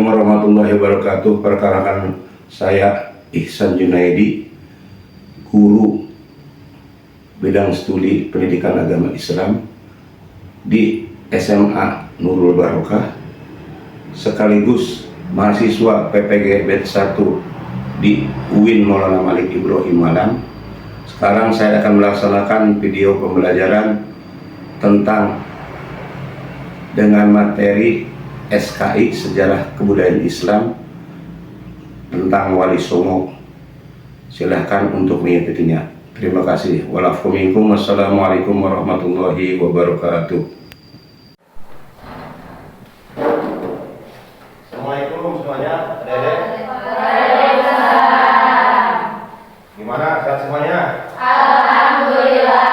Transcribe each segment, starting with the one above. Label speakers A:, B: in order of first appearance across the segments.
A: warahmatullahi wabarakatuh. Perkenalkan saya Ihsan Junaidi, guru bidang studi pendidikan agama Islam di SMA Nurul Barokah, sekaligus mahasiswa PPG Bet 1 di UIN Maulana Malik Ibrahim Malang. Sekarang saya akan melaksanakan video pembelajaran tentang dengan materi SKI Sejarah Kebudayaan Islam tentang Wali Songo. Silahkan untuk mengikutinya. Terima kasih. Wassalamualaikum warahmatullahi wabarakatuh.
B: Assalamualaikum semuanya. Adik-adik. Gimana? Sehat semuanya?
C: Alhamdulillah.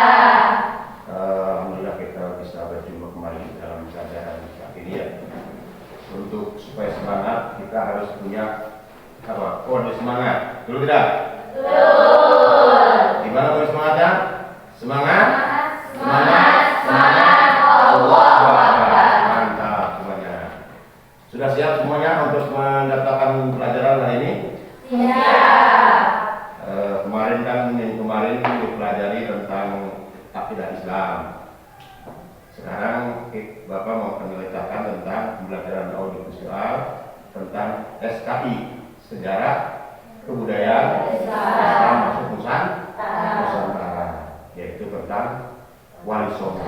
B: Alhamdulillah kita bisa berjumpa kembali dalam pelajaran saat ini ya. Untuk supaya semangat kita harus punya apa? Kode semangat. Dulu tidak?
C: Betul.
B: Gimana kode semangatnya? Semangat.
C: Semangat. Allah Akbar.
B: Mantap semuanya. Sudah siap semuanya untuk mendaftarkan pelajaran hari ini?
C: Siap.
B: Minggu kemarin dipelajari tentang akidah Islam. Sekarang Bapak mau menceritakan tentang pembelajaran audiovisual tentang SKI Sejarah Kebudayaan Islam masuk Nusantara, yaitu tentang Wali Songo.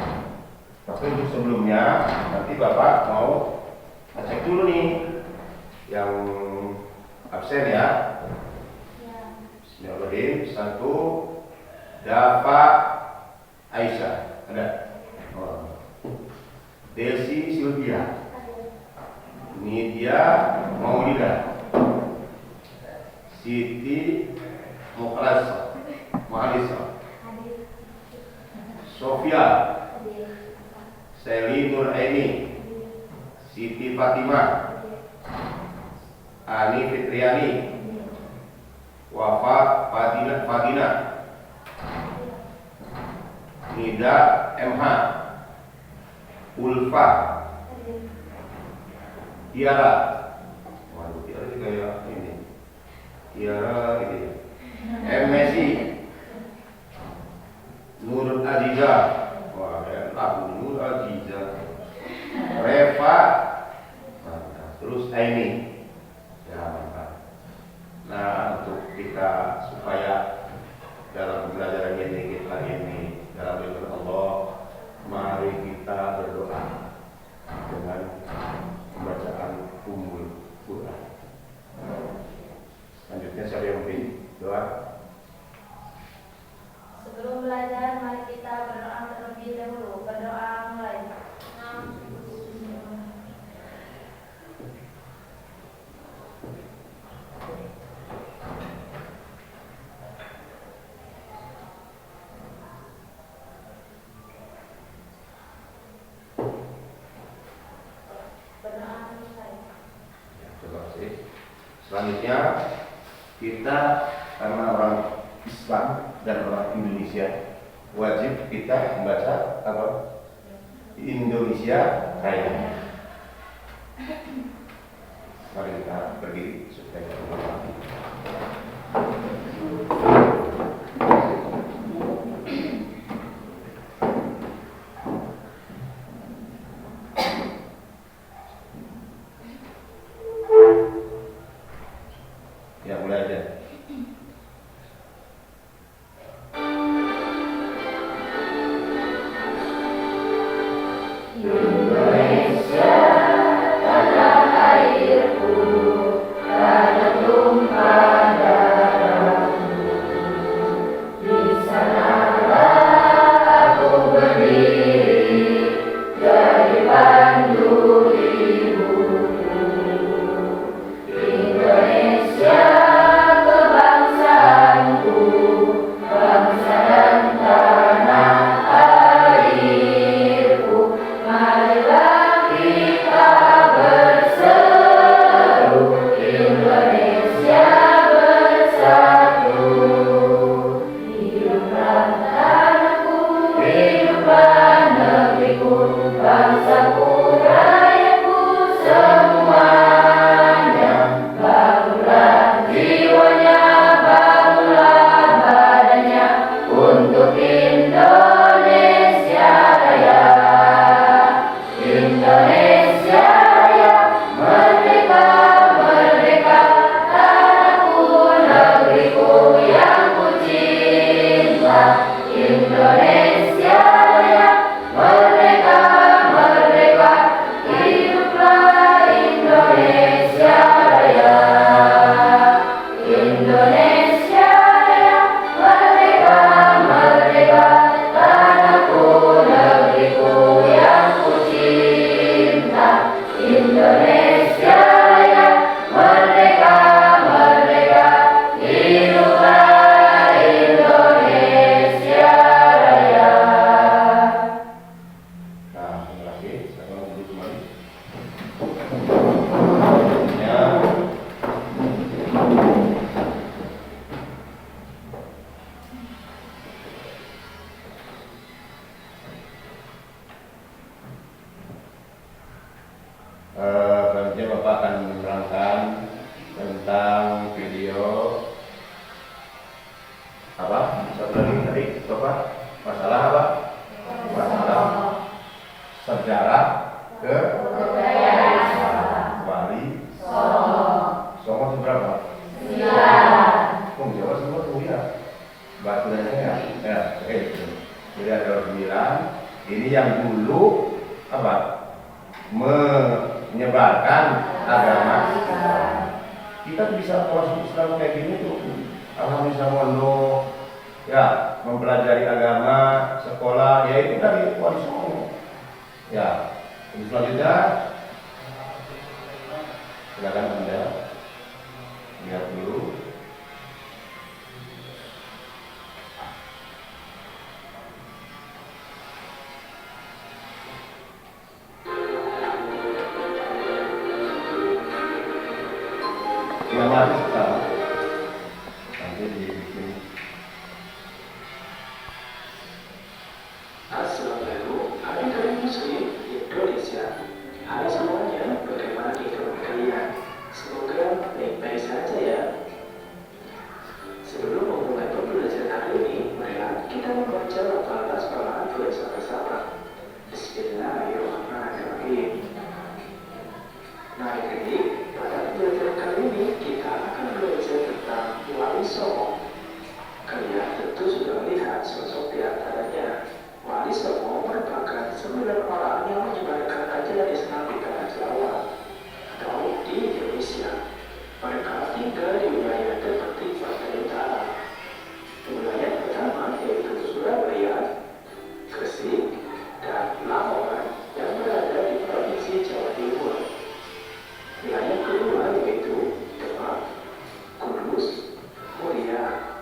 B: Tapi untuk sebelumnya nanti Bapak mau cek dulu nih yang absen ya. Bismillahirrahmanirrahim. Satu, Dafa Aisyah ada. Desi Sylvia, Nidia Maulida, Siti Mukhalasa, Sofia, Seli Nuraini, Siti Fatimah, Ani Fitriani, Wafa Fadina, Nida MH, Ulfa, Tiara, waduh Tiara juga ya ini, Tiara ini, Messi, Nur Aziza, wah lagu Nur Aziza, Reva, terus Aini, ya mantap. Nah untuk kita supaya dalam pembelajaran ini kita ini dalam ilmu Allah, mari kita berdoa dengan pembacaan Ummul Quran. Selanjutnya siapa yang memimpin doa?
C: Sebelum belajar, mari kita berdoa terlebih dahulu. Berdoa mulai.
B: Selanjutnya kita karena orang Islam dan orang Indonesia wajib kita membaca apa? Indonesia Raya. Mari kita pergi supaya kita mengerti. Ya mulai aja.
C: Indonesia tanah airku, tanah tumpah darahku.
B: apa? Masalah apa? Masalah sejarah Wali Songo seberapa? Jawa semua tuh ya. Baturannya ya. Jadi ada 9. Ini yang dulu apa? Menyebarkan agama Islam. Kita bisa masuk Islam kayak gini tuh. Alhamdulillah mono ya mempelajari agama sekolah ya itu dari Wali Songo. Ya, selanjutnya silakan Anda lihat dulu. Yang masih sekarang nanti dibikin.
D: Assalamualaikum, adik-adik muslim Indonesia. Hai semuanya, bagaimana kehidupan kalian? Semoga baik-baik saja ya. Sebelum memulai pembelajaran hari ini, marilah kita membaca lafaz basmalah bersama-sama. Bismillahirrahmanirrahim. Nah, jadi pada pembelajaran kali ini kita akan belajar tentang Wali Songo. Kalian tentu sudah melihat sosok di antaranya. Wali Songo merupakan 9 orang yang menyebarkan ajaran Islam di tanah Jawa atau di Indonesia. Mereka tinggal di wilayah seperti Pantai Utara. Wilayah pertama yaitu Surabaya, Gresik, dan Lamongan yang berada di Provinsi Jawa Timur. Wilayah kedua yaitu Demak, Kudus, Muria,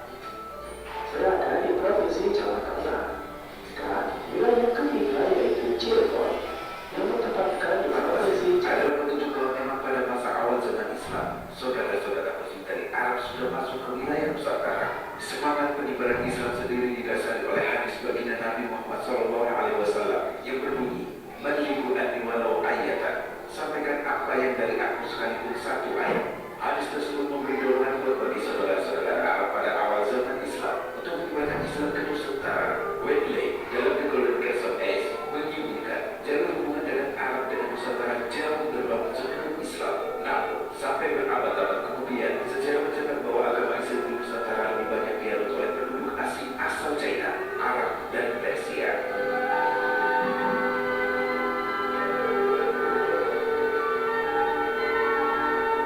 D: berada di Provinsi Jawa Tengah. Dan wilayah ketiga yaitu Cirebon yang bertempatkan di Provinsi
E: Ada petunjuk bahwa memang pada masa awal zaman Islam, saudara-saudara muslim dari Arab sudah masuk ke wilayah Nusantara. Semangat penyebaran Islam sendiri didasari oleh hadis baginda Nabi Muhammad SAW yang berbunyi, "Baligu anni walau ayatan." Sampaikan apa yang dari aku sekalipun satu ayat. Hadis tersebut memberi dorongan buat bagi saudara-saudara Arab pada awal zaman Islam untuk menyebarkan Islam ke Nusantara. Wedley dalam The Golden Case of Ace menyebutkan jalur hubungan dengan Arab dan Nusantara jauh berbangun sebelum Islam. Namun sampai berabad-abad kemudian sejarah mencatat bahwa agama Islam di Nusantara lebih banyak dianut oleh penduduk asing asal China, Arab, dan Persia.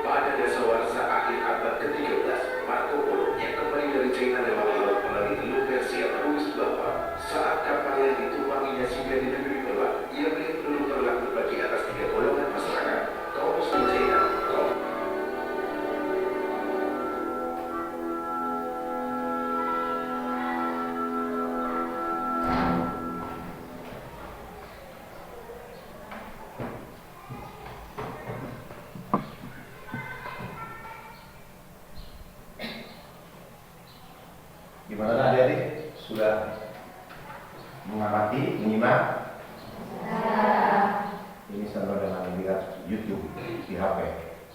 E: Pada dasawarsa akhir abad ke-13, Marco Polo yang kembali dari China lewat laut melalui Teluk Persia menulis bahwa saat kapal yang ditumpanginya singgah di negeri Melak, ia melihat penduduk Melak terbagi atas 3 golongan masyarakat, kaum Muslim China, kaum
B: Gimana adik-adik? Sudah mengamati, menyimak? Ini sama dengan lihat YouTube di HP.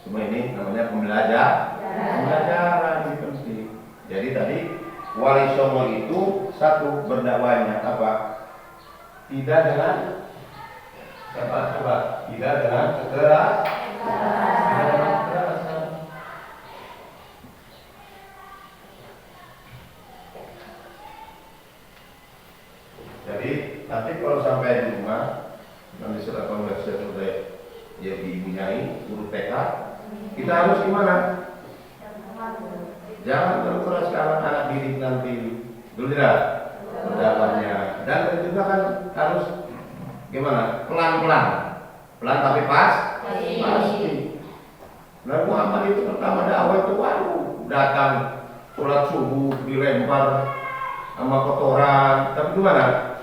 B: Semua ini namanya pembelajaran ini penting. Jadi tadi Wali Songo itu satu berdakwahnya apa? Tidak dengan apa? Tidak dengan kekerasan. Tidak dengan kekerasan. Jadi nanti kalau sampai di rumah nanti setelah konversi sudah ya dipunyai guru TK, kita harus gimana? Jangan terlalu keras ke anak-anak didik nanti, dulu tidak berdakwahnya. Dan juga kan harus gimana? Pelan-pelan, pelan tapi pasti. Nabi Muhammad itu pertama dakwah itu datang sholat subuh dilempar sama kotoran, tapi gimana?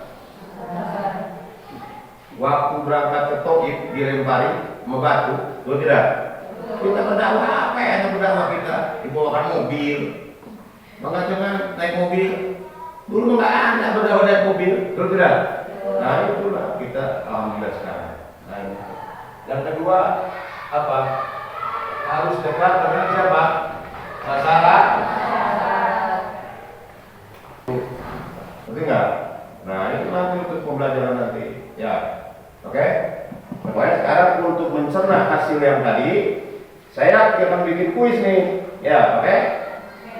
B: Waktu berangkat ke Taif dilempari sama batu, betul tidak? Kita berdakwah apa ya? Berdakwah kita dibawakan mobil, maka jangan naik mobil. Dulu nggak ada berdakwah naik mobil, betul tidak? Nah itulah kita alhamdulillah sekarang. Nah, ini. Yang kedua apa? Harus dekat dengan siapa? Masyarakat. Betul nggak? hasil yang tadi, saya akan bikin kuis nih. Ya, oke?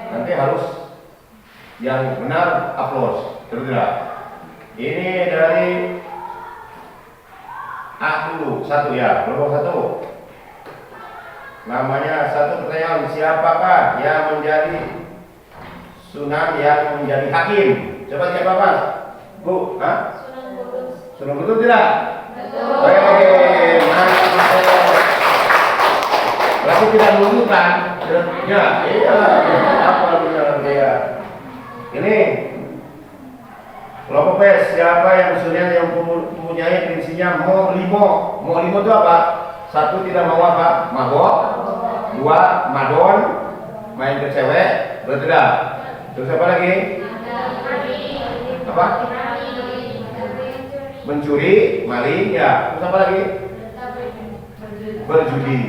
B: Nanti harus yang benar upload. Terus tidak? Ini dari A dulu, satu ya, kelompok satu. Namanya satu pertanyaan, siapakah yang menjadi Sunan yang menjadi hakim? Coba siapa Pak? Bu, hah?
C: Sunan Kudus.
B: Sunan Kudus tidak?
C: Betul.
B: Weh, mantap. Berarti tidak nunggu kan? Ya, iya. Apa benar dia? Ini kelompok P, siapa yang Sunan yang mempunyai prinsipnya mau limo? Mau limo itu apa? Satu, tidak mau apa? Mabok. Dua, madon, main ke cewek. Betul tidak? Terus apa lagi? Apa? Mencuri, maling, ya. Terus apa lagi? Berjudi.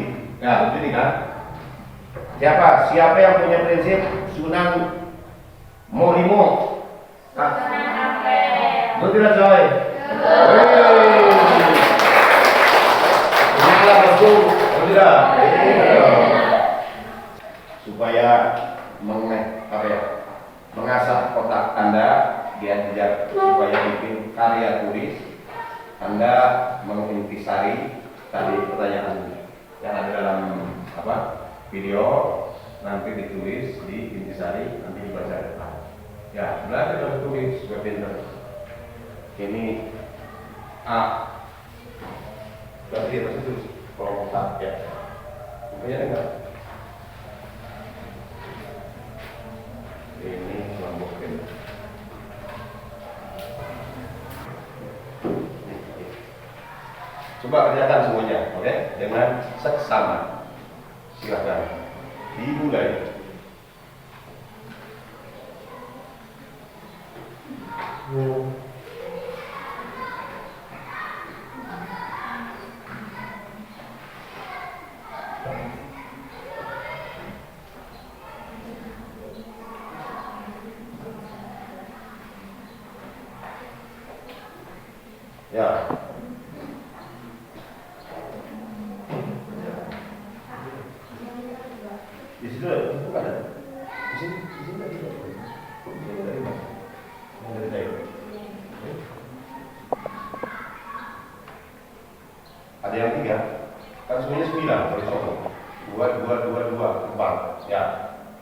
B: Ya, berjudi kan? Siapa yang punya prinsip Sunan Molimo? Betul tidak, Joy? Nyala betul, betul tidak? Supaya mengasah otak Anda, diajar supaya bikin karya tulis, Anda mengintisari tadi pertanyaan yang ada dalam video, nanti ditulis di intisari, nanti dibaca depan. Ya, belajar dan tulis supaya pintar. Ini A. Berarti atas itu kelompok A ya. Makanya enggak. Ini kelompok B. Coba kerjakan semuanya, oke? Dengan seksama. Silakan dimulai. Ya. Di situ bukan ada. Di sini ada. Ini dari mana? Dari daerah. Ada yang 3, kan semuanya 9 kalau contoh. 2, 4, ya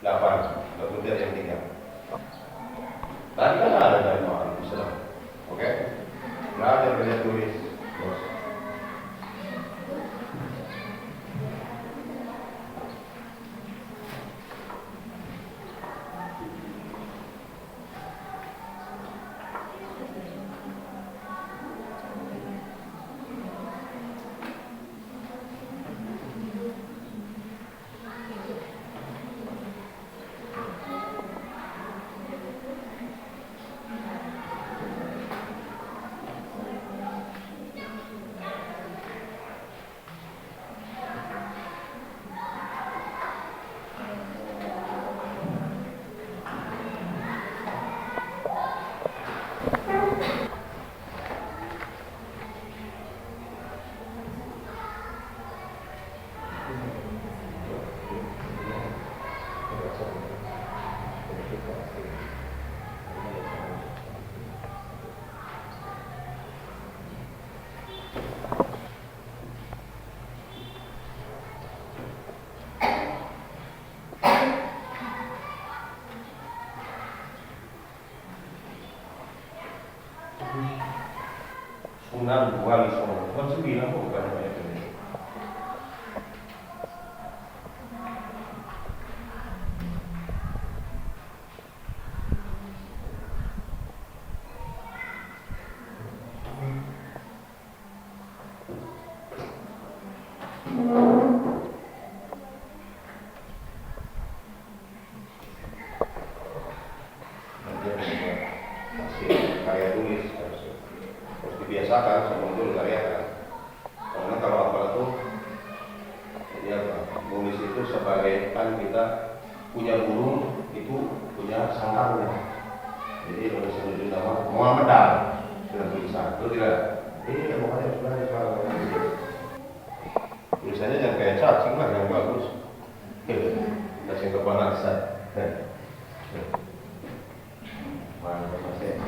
B: 8. Berarti ada yang 3. Tadi kan ada dari mana? Oke? Belajar kerja tulis. Terus. Sunan Wali Songo, kan 9 kok bukan banyak ini. Karya tulis harus dibiasakan sebelum dulu karya kan. Karena kalau apa itu ya nulis itu sebagai kan kita punya burung itu punya sangkarnya. Jadi kalau sebelum nama Muhammad sudah tulisan, itu tidak. Ini makanya sudah Tulisannya jangan kayak cacing lah, yang bagus. Cacing kepanasan. Mantap Mas ya.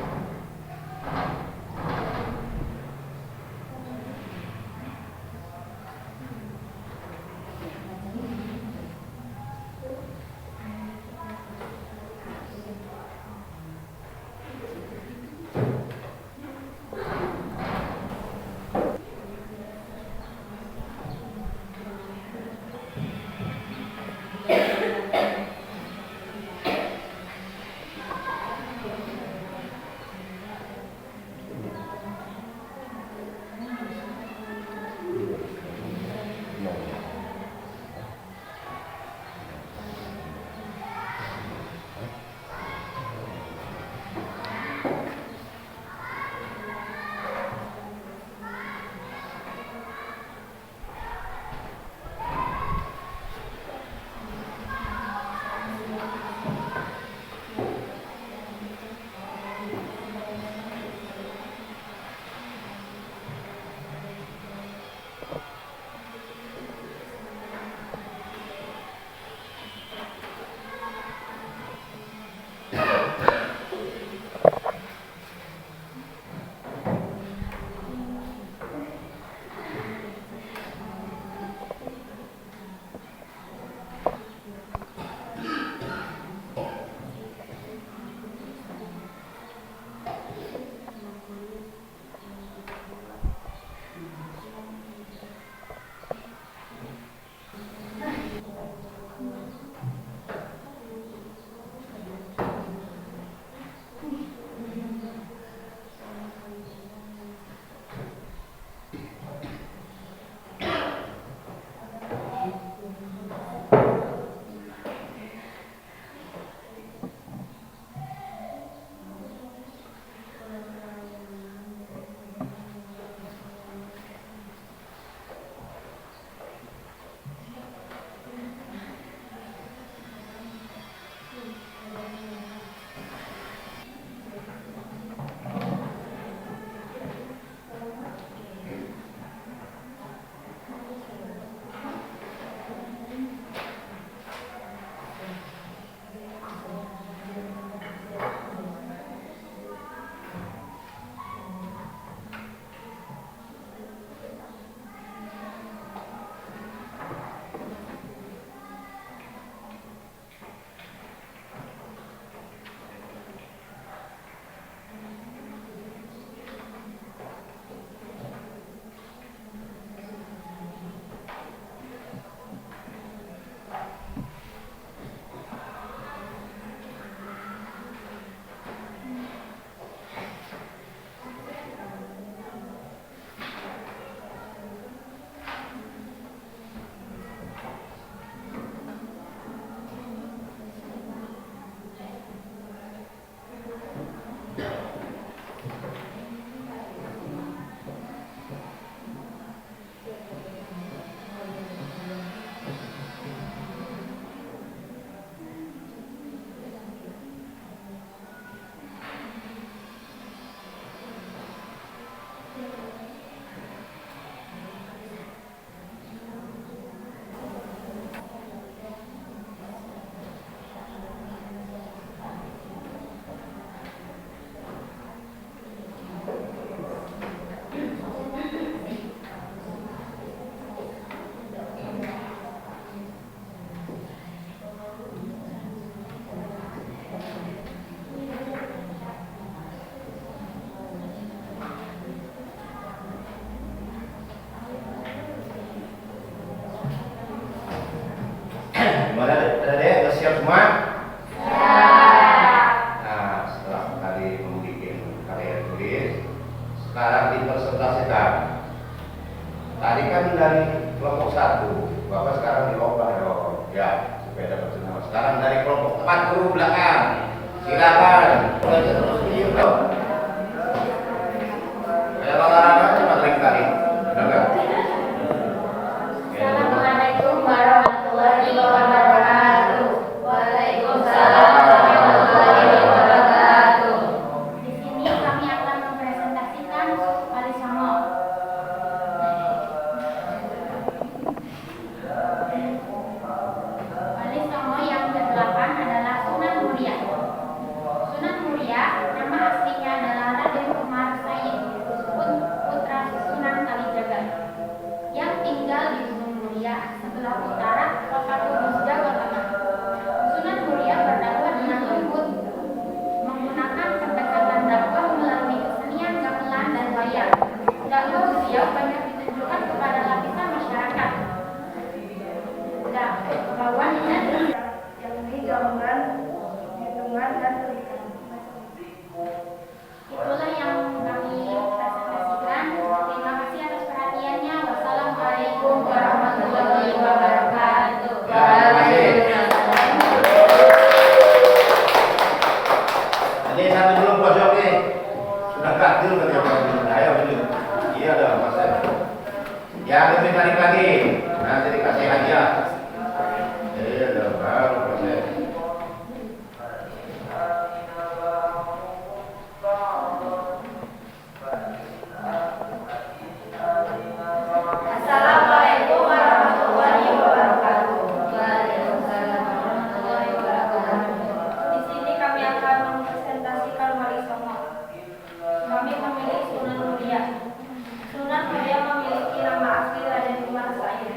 B: Gimana? Udah siap semua? Nah, setelah tadi membuat karya tulis, sekarang dipresentasikan. Tadi kan dari kelompok 1, Bapak sekarang diubah dong. Ya, supaya dapat semua. Sekarang dari kelompok 4 guru belakang. Silakan. Belajar terus di YouTube. Kayak olahraga cuma kali. Udah enggak?
C: Assalamualaikum warahmatullahi wabarakatuh. Waalaikumsalam warahmatullahi wabarakatuh. Di sini kami akan mempresentasikan Wali Songo.
B: Ini satu dulu pojok nih. Sudah gatil kan ya Pak? Ayo ini. Iya dong, Mas. Yang lebih tarik lagi. Nanti dikasih hadiah. Iya dong, baru proses.
C: Assalamualaikum warahmatullahi wabarakatuh. Waalaikumsalam warahmatullahi wabarakatuh. Di sini kami akan mempresentasikan Wali Songo. Kami memilih Sunan Muria. Sunan Muria memiliki nama asli Raden Umar Said,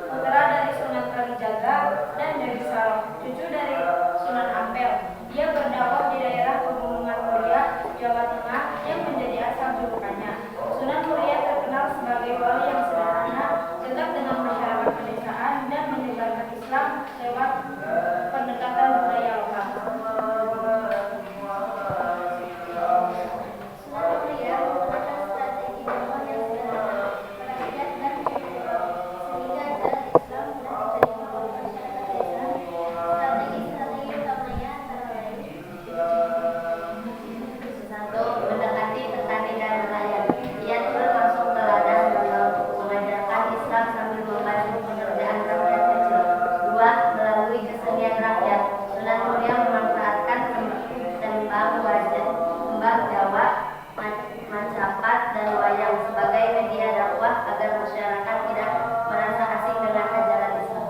C: putra dari Sunan Kalijaga dan Dewi Salom, cucu dari Sunan Ampel. Dia berdakwah di daerah Pegunungan Muria, Jawa Tengah, yang menjadi asal julukannya. Sunan Muria terkenal sebagai wali yang sederhana, dekat dengan masyarakat pedesaan, dan menyebarkan Islam lewat pendekatan budaya lokal. Sunan Muria menggunakan strategi dakwah yang sederhana, rakyat dan sehingga ajaran Islam mudah diterima oleh masyarakat desa. Strategi utamanya antara lain: satu, mendekati petani dan nelayan. Ia turut langsung ke ladang mengajarkan Islam sambil membantu pekerjaan rakyat kecil. Dua, melalui kesenian rakyat. Sunan Muria memanfaatkan tembang Jawa, macapat, dan wayang sebagai media dakwah agar masyarakat tidak merasa asing dengan ajaran Islam.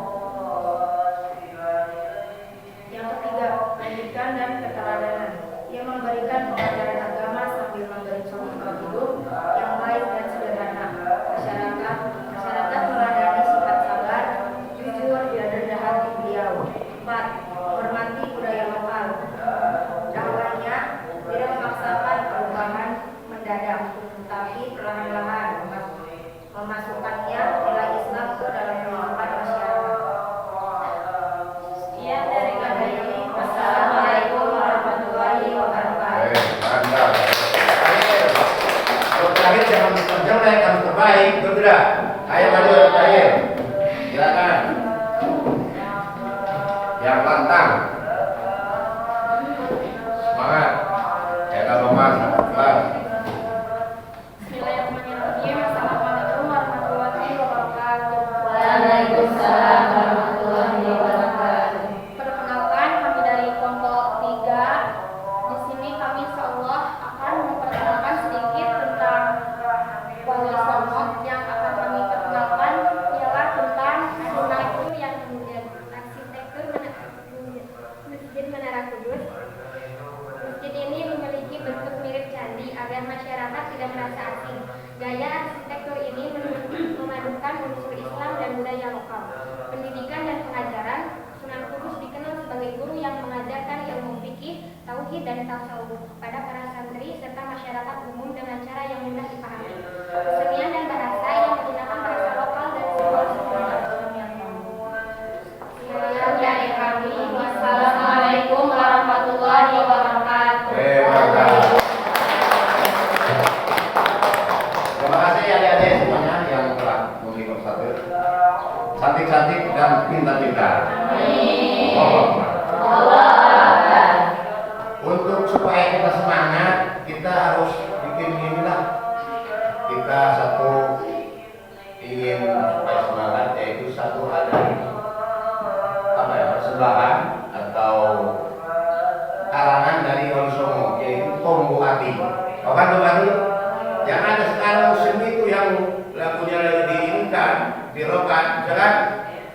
C: Yang ketiga, pendidikan dan keteladanan. Ia memberikan pengajaran agama sambil memberi contoh hidup yang baik dan sederhana. Masyarakat meladani sifat sabar, jujur, dan rendah hati beliau. 4. Hormati budaya lokal. Dakwahnya tidak memaksakan perubahan mendadak, tapi perlahan-lahan memasukkannya nilai Islam ke dalam kehidupan masyarakat. Sekian dari kami. Wassalamualaikum warahmatullahi wabarakatuh.
B: Mantap. Kalau terakhir jangan jelek, harus terbaik, betul tidak? Ayo maju terakhir. Silakan. Yang pantang. Semangat. Jangan lemah.
C: Bismillahirrahmanirrahim. Assalamualaikum warahmatullahi wabarakatuh.
F: Waalaikumsalam warahmatullahi wabarakatuh.
C: Perkenalkan, kami dari kelompok 3. Di sini kami insyaallah akan memperkenalkan sedikit tentang Wali Songo. Yang akan kami perkenalkan ialah tentang arsitektur yang kemudian Masjid Menara Kudus. Masjid ini memiliki bentuk mirip candi agar masyarakat tidak merasa asing. Gaya arsitektur ini memadukan unsur Islam dan budaya lokal. Pendidikan dan pengajaran, Sunan Kudus dikenal sebagai guru yang mengajarkan ilmu fikih, tauhid, dan tasawuf pada para santri serta masyarakat umum dengan cara yang mudah dipahami. Kesenian dan bahasa yang menggunakan bahasa lokal dan simbol-simbol Islam yang baru. Sekian dari kami. Wassalamualaikum warahmatullahi wabarakatuh.
B: Mantap. Terima kasih adik-adik semuanya yang telah mengikut satu. Cantik-cantik dan pintar-pintar. Untuk supaya kita semangat, kita harus bikin inilah. Kita satu ingin supaya semangat, yaitu satu ada apa ya, persembahan atau karangan dari Wali Songo, yaitu Tombo Ati. Kau kan Tombo Ati? Yang ada sekarang musim itu yang lagunya lagi diinginkan, dirokan, kan?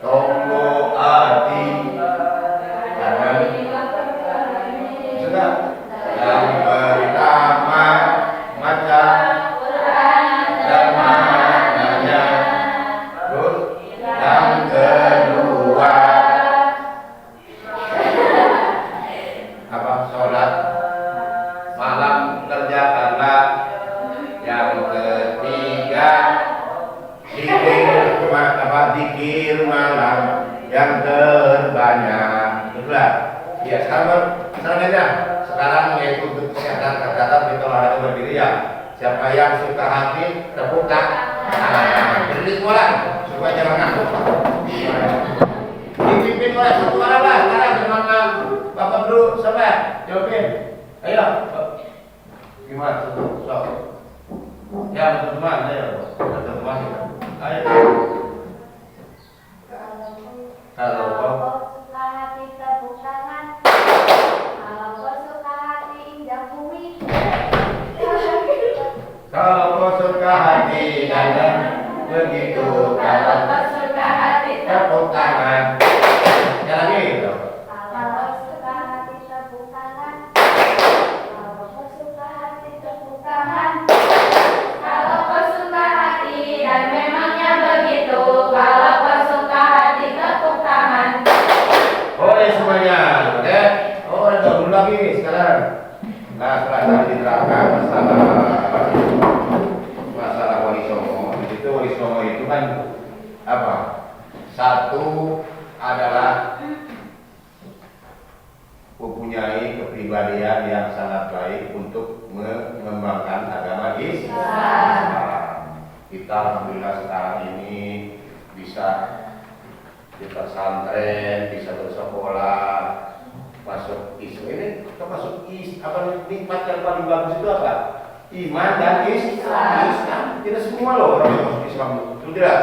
B: Tombo Ati, jangan sudah. Yang pertama maca dan maknanya, terus yang kedua apa? Sholat malam kerjakanlah. Yang ketiga zikir malam yang terbanyak. Itulah. Ya sekarang aja. Sekarang yaitu untuk kesehatan tercatat kita olahraga berdiri ya. Siapa yang suka hati tepuk tangan. Berdiri semua supaya jangan ngantuk. Dipimpin oleh satu orang lah. Sekarang dengan Bapak Bro, siapa? Jawabin. Ayo, gimana? So, ya teman-teman, ayo, teman-teman, ayo. Kalau
F: kau suka hati tepuk tangan, kalau kau suka hati injak bumi.
B: Kalau kau suka hati dan begitu, kalau
F: kau suka hati
B: tepuk tangan. Ya lagi.
F: Kalau kau suka hati tepuk tangan, kalau kau suka hati tepuk tangan.
C: Kalau kau suka hati dan memangnya begitu, kalau kau suka hati tepuk tangan.
B: Oke semuanya, oke? Oh, ada dulu lagi sekarang. Nah, setelah tadi diterangkan masalah wali songo, di situ wali songo itu kan apa? Satu adalah mempunyai kepribadian yang sangat baik untuk mengembangkan agama Islam. Kita alhamdulillah sekarang ini bisa di pesantren, bisa bersekolah, masuk Islam ini termasuk nikmat yang paling bagus itu apa? Iman dan Islam. Tidak semua loh orang yang masuk Islam itu tidak.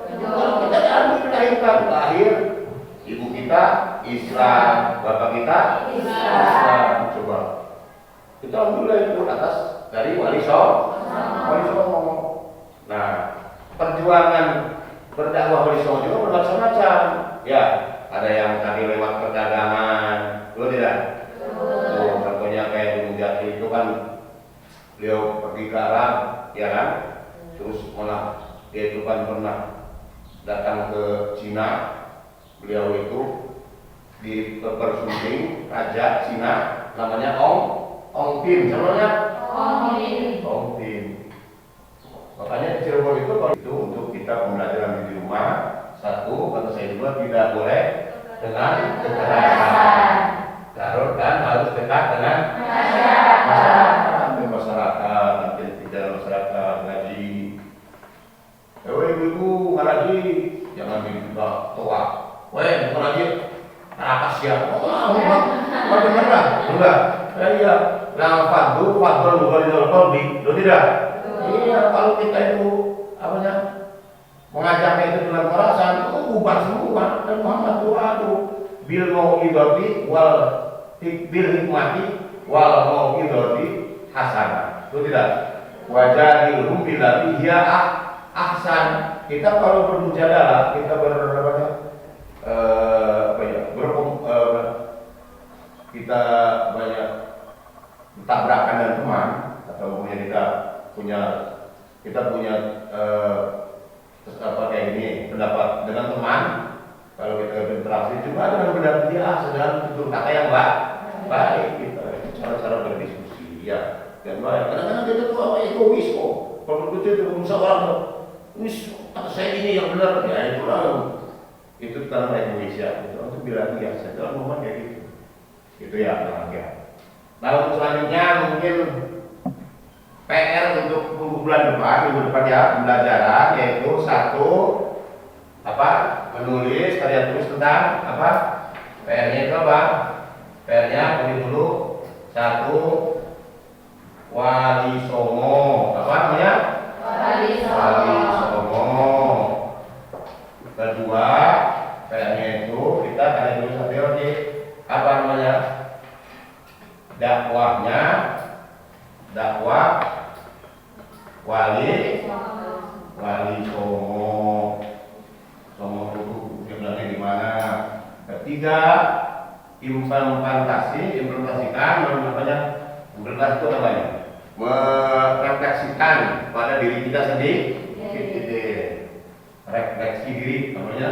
B: Kalau kita dilahirkan lahir, ibu kita Islam, bapak kita Islam. Coba kita alhamdulillah itu atas dari wali songo. Nah, perjuangan berdakwah wali songo juga bermacam-macam. Ya, ada yang tadi lewat perdagangan, betul tidak? Tuh, contohnya kayak di Mujati itu kan beliau pergi ke Arab, ya kan? Terus malah dia itu kan pernah datang ke Cina. Beliau itu di bersunting raja Cina namanya Ong Tin, namanya Ong Tin. Makanya di Cirebon itu kalau itu untuk kita pembelajaran di rumah, satu kata saya juga tidak boleh dengan kekerasan. Garut kan harus dekat dengan masyarakat, nanti tidak masyarakat ngaji. Ibu ngaji jangan dibuka toa. Weh, bukan lagi apa siapa? Oh, benar. Enggak. Iya. Nah, fadlu bukan di publik, lo tidak? Iya, kalau kita itu apanya mengajaknya itu dengan kekerasan, itu bubar semua. Dan Muhammad itu bil mau'idati wal bil hikmati wal mau'idati hasanah. Lo tidak? Wajadilhum billati hiya ahsan. Kita kalau bermujadalah, kita kita banyak tabrakan dengan teman atau kita punya kayak gini pendapat dengan teman. Kalau kita berinteraksi juga dengan pendapat dia sedang tutur kata yang baik kita cara-cara berdiskusi ya dan baik. Kadang-kadang kita tuh egois kok. Kalau kita itu berusaha orang kata saya ini yang benar ya itu karena egois ya. Itu bilang ya saya dalam momen kayak gitu. Itu ya ya. Nah untuk selanjutnya mungkin PR untuk bulan depan, minggu depan ya pembelajaran yaitu satu menulis karya tulis tentang PR-nya itu apa? PR-nya pilih dulu satu wali songo namanya? Wali songo. Kedua PR-nya itu kita karya tulis nanti namanya? Dakwah wali songo itu jumlahnya di mana? Ketiga implementasikan itu namanya merefleksikan pada diri kita sendiri. Refleksi diri namanya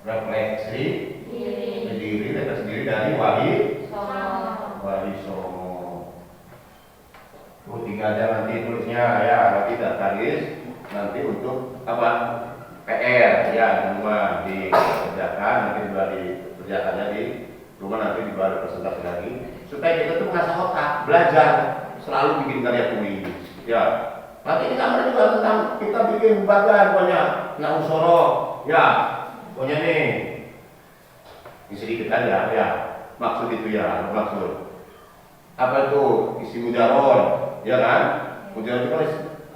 B: refleksi diri dari wali songo. Tiga aja nanti tulisnya ya nanti dataris nanti untuk PR ya rumah dikerjakan nanti dikerjakannya di rumah nanti dibawa presentasi lagi supaya kita tuh mengasah otak belajar selalu bikin karya tulis ya. Nanti kita juga tentang kita bikin bagan pokoknya nausoro ya pokoknya nih ini sedikit aja ya maksud itu ya maksud apa itu isi mujaron, ya kan? Mujaron itu kan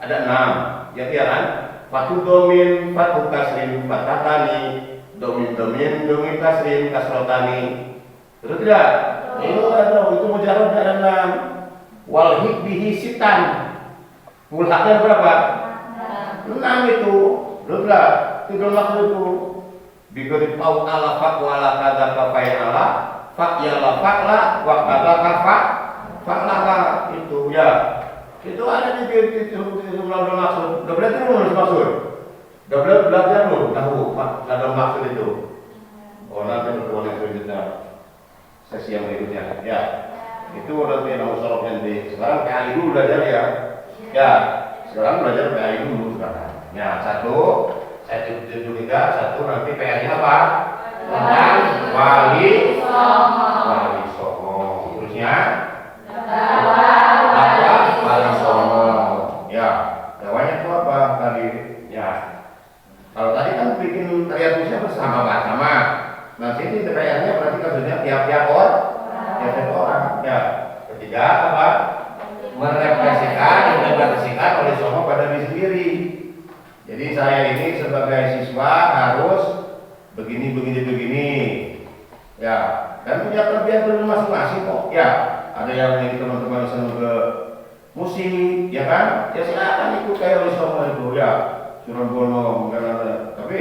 B: ada 6, ya kan? Fatu domin, fatu kasrin, fatatani, domin kasrin, kasrotani. Terus tidak? Itu ada, itu mujaron ada 6. Wal hikbihi sitan. Mulhaknya berapa? 6 itu. Terus tidak? Itu maksud itu. Bigori pau ala fak wala kada kafai ala fak ya la fak la wa kada kafak fak la itu ya. Itu ada di dalam maksud. Udah berarti nulis maksud. Udah belajar lu tahu dalam maksud itu. Oh nanti pertemuan yang selanjutnya sesi yang berikutnya. Ya. Itu udah tidak usah nanti. Sekarang PAI dulu belajar ya. Ya. Sekarang belajar PAI dulu sekarang. Ya, satu saya tunjuk juga, satu nanti PAI-nya apa? Tentang wali songo. Terusnya wali songo. Ya, jawabnya itu apa tadi? Ya, kalau tadi kan bikin karya tulisnya bersama. Nah sini PR-nya berarti maksudnya tiap-tiap orang. Ya, ketiga apa? Merefleksikan oleh songo pada diri sendiri. Jadi saya ini sebagai siswa harus begini. Ya, dan punya kelebihan masing-masing kok. Ya, ada yang ini teman-teman senang ke musik, ya kan? Ya silakan ikut kayak oleh songo itu ya. Suruh bono, tapi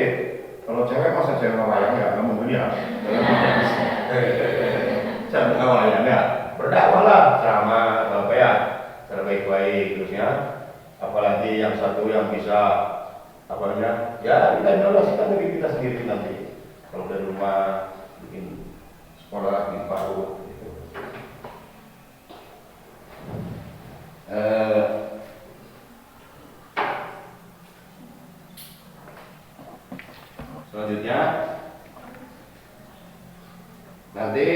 B: kalau cewek masa cewek wayang ya, nggak mungkin ya. Saya wayang ya, berdakwahlah sama apa ya, cara baik-baik terusnya. Apalagi yang satu yang bisa apanya, ya kita evaluasikan diri kita sendiri nanti. Kalau dari rumah bikin sekolah di PAUD gitu. Selanjutnya nanti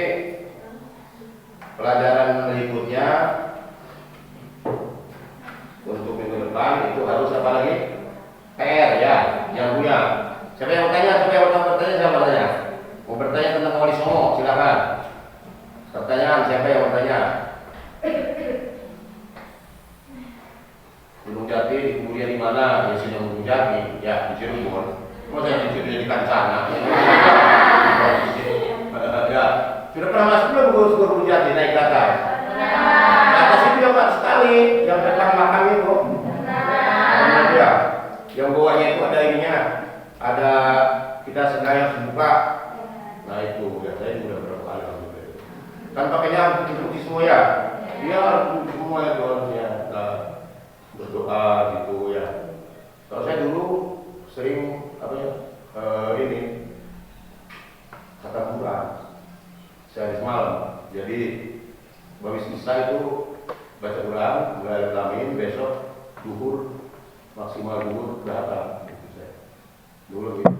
B: pelajaran berikutnya untuk minggu depan itu harus apa lagi? PR ya, yang punya. Siapa yang bertanya? Siapa bertanya? Mau bertanya tentang wali songo, silakan. Pertanyaan siapa yang bertanya? Gunung Jati kemudian di mana? Ya sini Gunung Jati, ya di Cirebon. Masa yang dijadikan sana? Ya, sudah pernah masuk belum ke Gunung Jati naik ke atas? Ke atas itu ya Pak sekali, yang dekat makam itu. Ya, yang bawahnya itu ada ininya, ada kita sengaja buka. Nah itu ya saya sudah berapa kali gitu. Kan pakainya putih semua ya? Iya semua itu harusnya berdoa gitu ya. Kalau saya dulu sering apa ya ini kata Quran sehari semalam. Jadi habis isya itu baca Quran, mulai Alamin, besok duhur maksimal duhur berapa? Gitu saya. Dulu gitu.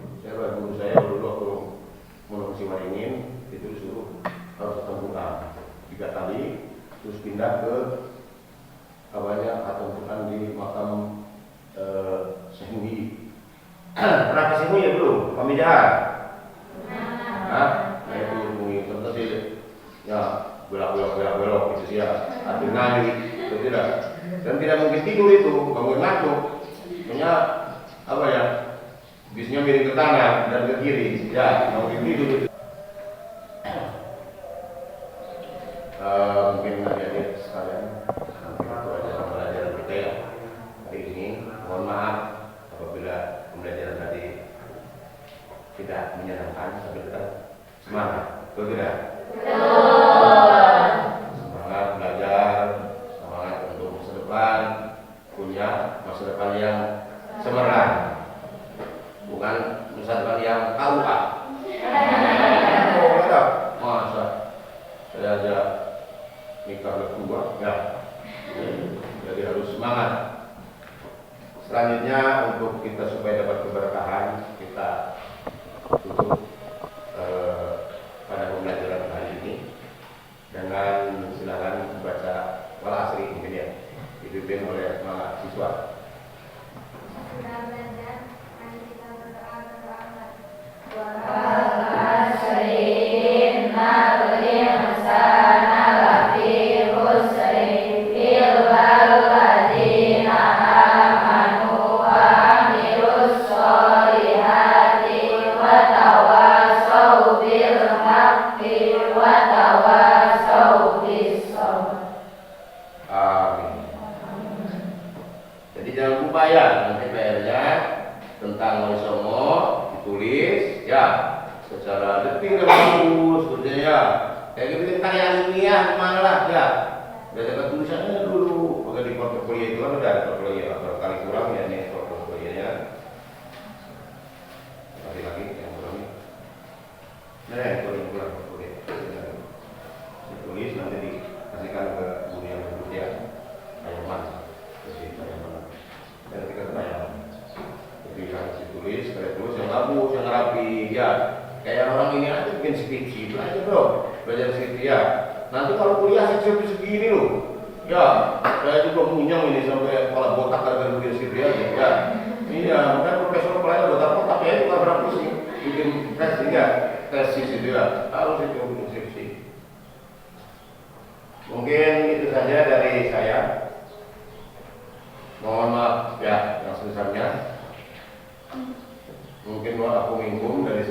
B: Saya dulu waktu mau ke Waringin itu disuruh harus ketemu Quran 3 kali, terus pindah ke Quran di makam Sehinggi. Pernah ke Sehinggi ya belum? Pamijahan? Nah itu tentu sih ya belok gitu sih ya. Adrenalin itu tidak. Dan tidak mungkin tidur itu, bangun ngantuk. Punya apa ya? Bisnya miring ke kanan dan ke kiri. Ya, mungkin tidur itu. Mungkin adik-adik sekalian mungkin itu aja pembelajaran kita ya hari ini. Mohon maaf apabila pembelajaran tadi tidak menyenangkan, tapi tetap semangat, betul tidak? Semangat belajar, semangat untuk masa depan, punya masa depan yang cemerlang, bukan masa depan yang KUA. Masa saya aja nikah kedua, ya. Jadi harus semangat. Selanjutnya untuk kita supaya dapat keberkahan, kita tutup pada pembelajaran hari ini dengan silakan membaca wal asri mungkin ya, dipimpin oleh mahasiswa.
F: Sudah belajar, mari kita berdoa.
C: Wal asri innal insana lafi khusr
B: upaya nanti PR-nya tentang Wali Songo ditulis ya secara detail dan bagus sepertinya ya. Kayak gitu tentang yang ilmiah gimana lah ya. Udah ada tulisannya dulu. Maka di portofolio itu kan udah ada portofolio berapa kali kurang ya ini portofolionya. Lagi yang kurang. Nah, itu yang kurang portofolio. Ditulis nanti dikasihkan ke guru yang berikutnya. Ayaman. Dan kita tanya. Jadi harus ditulis, terus yang bagus, yang rapi ya. Kayak orang ini aja bikin skripsi itu aja bro, belajar skripsi ya. Nanti kalau kuliah skripsi segini loh, ya saya juga punya ini sampai kepala botak gara-gara bikin skripsi aja ya. Iya, makanya profesor pelajar botak botak ya itu berapa pusing bikin tesis ya, tesis itu ya harus itu bikin skripsi. Mungkin itu saja dari saya. Mohon maaf ya yang sebesarnya. Mungkin aku minggum dari